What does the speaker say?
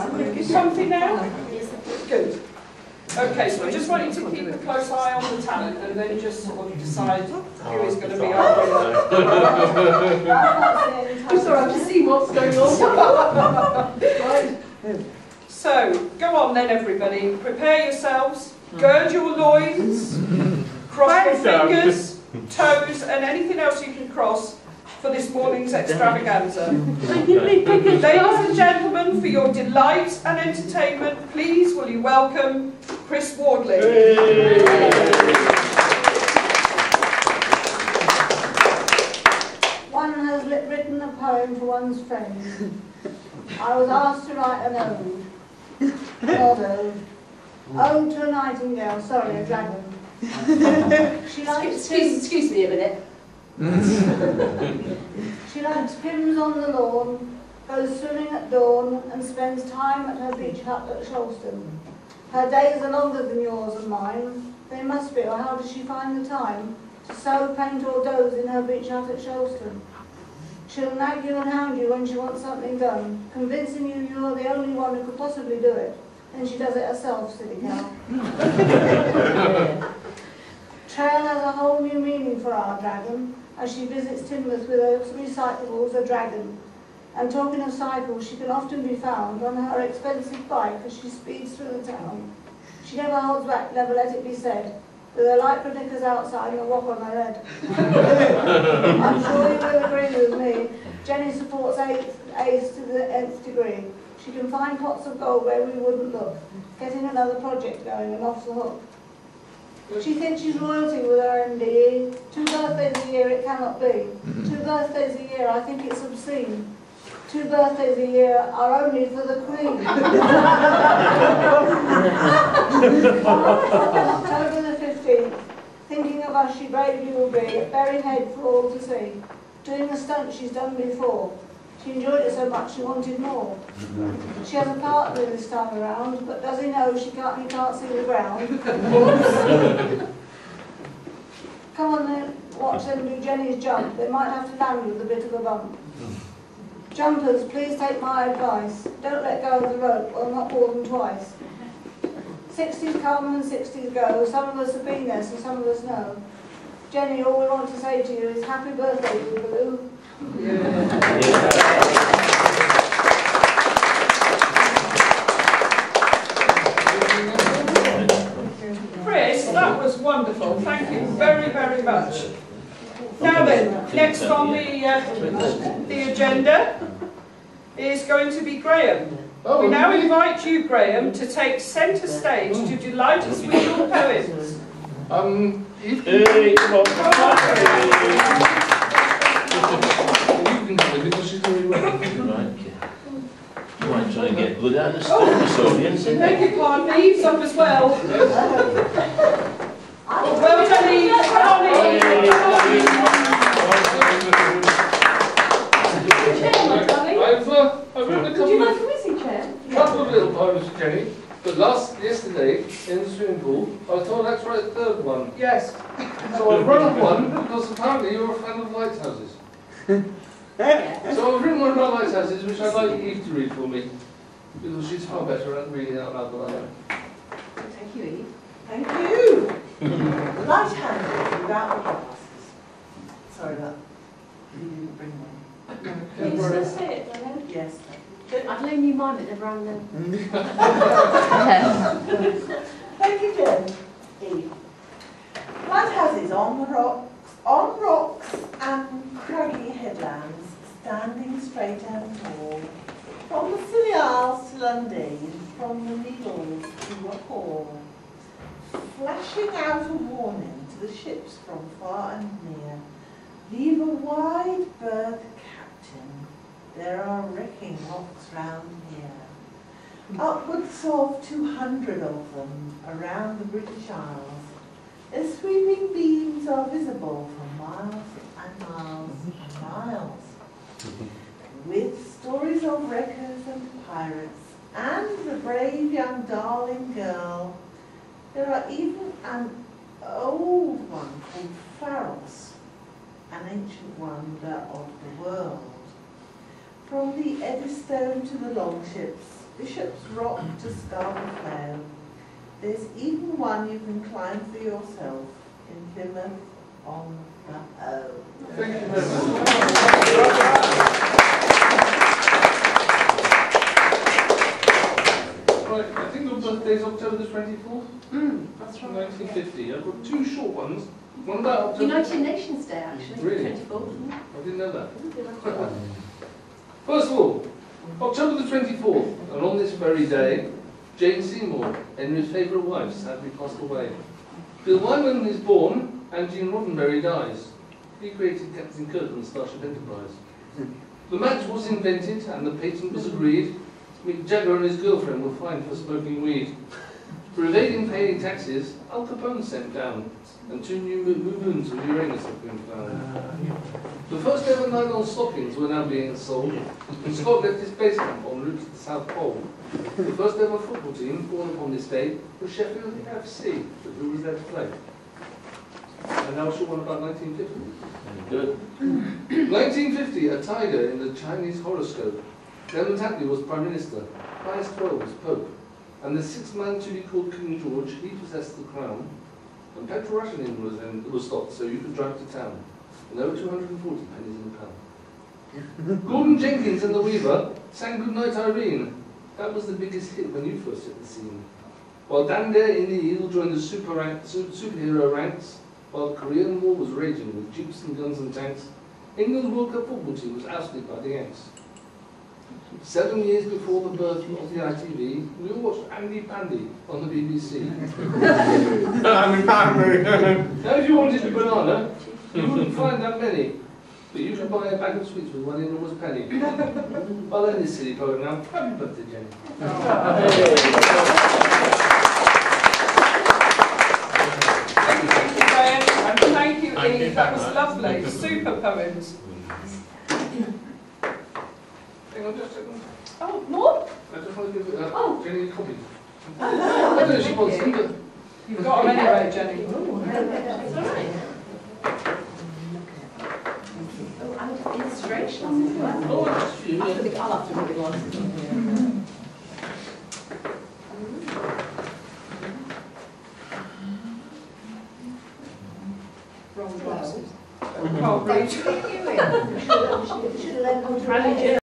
Comfy now? Good. Okay, so we just want you to keep a close eye on the talent and then just sort of decide who is going to be our winner. I'm sorry, I have to see what's going on. Right. So, go on then everybody, prepare yourselves, gird your loins, cross your fingers, toes and anything else you can cross for this morning's extravaganza. Ladies and gentlemen, for your delight and entertainment, please will you welcome Chris Wardley. One has written a poem for one's friends. I was asked to write an ode. Not ode. Ode to a nightingale, sorry, a dragon. She likes Excuse me a minute. She likes pims on the lawn, goes swimming at dawn, and spends time at her beach hut at Shalston. Her days are longer than yours and mine. They must be, or how does she find the time to sew, paint or doze in her beach hut at Shalston? She'll nag you and hound you when she wants something done, convincing you you're the only one who could possibly do it. Then she does it herself, silly cow. Trail has a whole new meaning for our dragon, as she visits Teignmouth with her recyclables, a dragon. And talking of cycles, she can often be found on her expensive bike as she speeds through the town. She never holds back, never let it be said, with her light knickers outside and a rock on her head. I'm sure you will agree with me. Jenny supports A's to the nth degree. She can find pots of gold where we wouldn't look, getting another project going and off the hook. She thinks she's royalty with her MDE. 2 birthdays a year it cannot be. 2 birthdays a year, I think it's obscene. 2 birthdays a year are only for the Queen. October the 15th, thinking of us she bravely will be, at Berry Head for all to see, doing a stunt she's done before. She enjoyed it so much she wanted more. She has a partner this time around, but does he know he can't see the ground? Come on then, watch them do Jenny's jump. They might have to land with a bit of a bump. Jumpers, please take my advice. Don't let go of the rope, or not more than twice. 60s come and 60s go. Some of us have been there, so some of us know. Jenny, all we want to say to you is happy birthday, Boogaloo. Chris, that was wonderful. Thank you very, very much. Now then, next on the agenda is going to be Graham. We now invite you, Graham, to take centre stage to delight us with your poems. Hey, come on. You can do it because she's doing well. Right, you might try and get blood out of this audience. Beg your pardon, Eve's up as well. Well done, Eve. Come on, I've written a couple of little poems, Jenny. But yesterday, in the swimming pool, I was told I had to write a third one. Yes. So I've written one because apparently you're a fan of lighthouses. So I've written one about lighthouses, which I'd like Eve to read for me. Because she's far better at reading out loud than I am. Thank you, Eve. Thank you. Light-handed without the glasses. Sorry about that. You didn't bring one. Don't Yes, worry. that's it, Ellen. Yes. I'd loan you mine, but never rang them. Thank you, Jen. Eve. Lighthouses on rocks and craggy headlands, standing straight and tall. From the Scilly Isles to Lundin, from the Needles to Hall. Flashing out a warning to the ships from far and near. Leave a wide berth, Captain. There are wrecking rocks round here. Upwards of 200 of them around the British Isles. Their sweeping beams are visible for miles and miles and miles. With stories of wreckers and pirates and the brave young darling girl. There are even an old one called Pharos, an ancient wonder of the world. From the Eddystone to the longships, Bishop's Rock to Scarborough Fair. There's even one you can climb for yourself in Plymouth on the Hoe. Thank you very much. Right, I think your birthday's October the 24th, That's right. 1950. I've got two short ones. One about October. United Nations Day, actually. Really? 24th. I didn't know that. First of all, October the 24th, and on this very day, Jane Seymour, Henry's favourite wife, sadly passed away. Bill Wyman is born, and Gene Roddenberry dies. He created Captain Kirk on Starship Enterprise. The match was invented, and the patent was agreed. Mick Jagger and his girlfriend were fined for smoking weed. For evading paying taxes, Al Capone sent down, and 2 new moons of Uranus have been found. The first ever nylon stockings were now being sold, and Scott left his base camp en route to the South Pole. The first ever football team born upon this day was Sheffield FC, but who was there to play? And now a short one about 1950. Good. 1950, a tiger in the Chinese horoscope. Clement Attlee was Prime Minister, Pius XII was Pope, and the 6th man to be called King George, he possessed the crown. And petrol rationing was stopped, so you could drive to town. And over 240 pennies in the pound. Gordon Jenkins and the Weaver sang Goodnight Irene. That was the biggest hit when you first hit the scene. While Dan Dare in the Eel joined the superhero ranks, while the Korean War was raging with jeeps and guns and tanks, England's World Cup football team was ousted by the Yanks. 7 years before the birth of the ITV, we all watched Andy Pandy on the BBC. Now if you wanted a banana, you wouldn't find that many. But you could buy a bag of sweets with 1 enormous penny. I'll end this silly poem now. Happy birthday, Jenny. Thank you, Graham, and thank you, Eve. That was lovely. Super poems. Hang on just a second. Oh, more? I just want to give Oh. Jenny a copy. I don't know if she wants them, but You've got them anyway, Jenny. It's all right. Oh, and illustrations as well. oh, that's a few. I'll Yeah. have to read one. Wrong glasses. Can't read. Should have lent them to Rally me.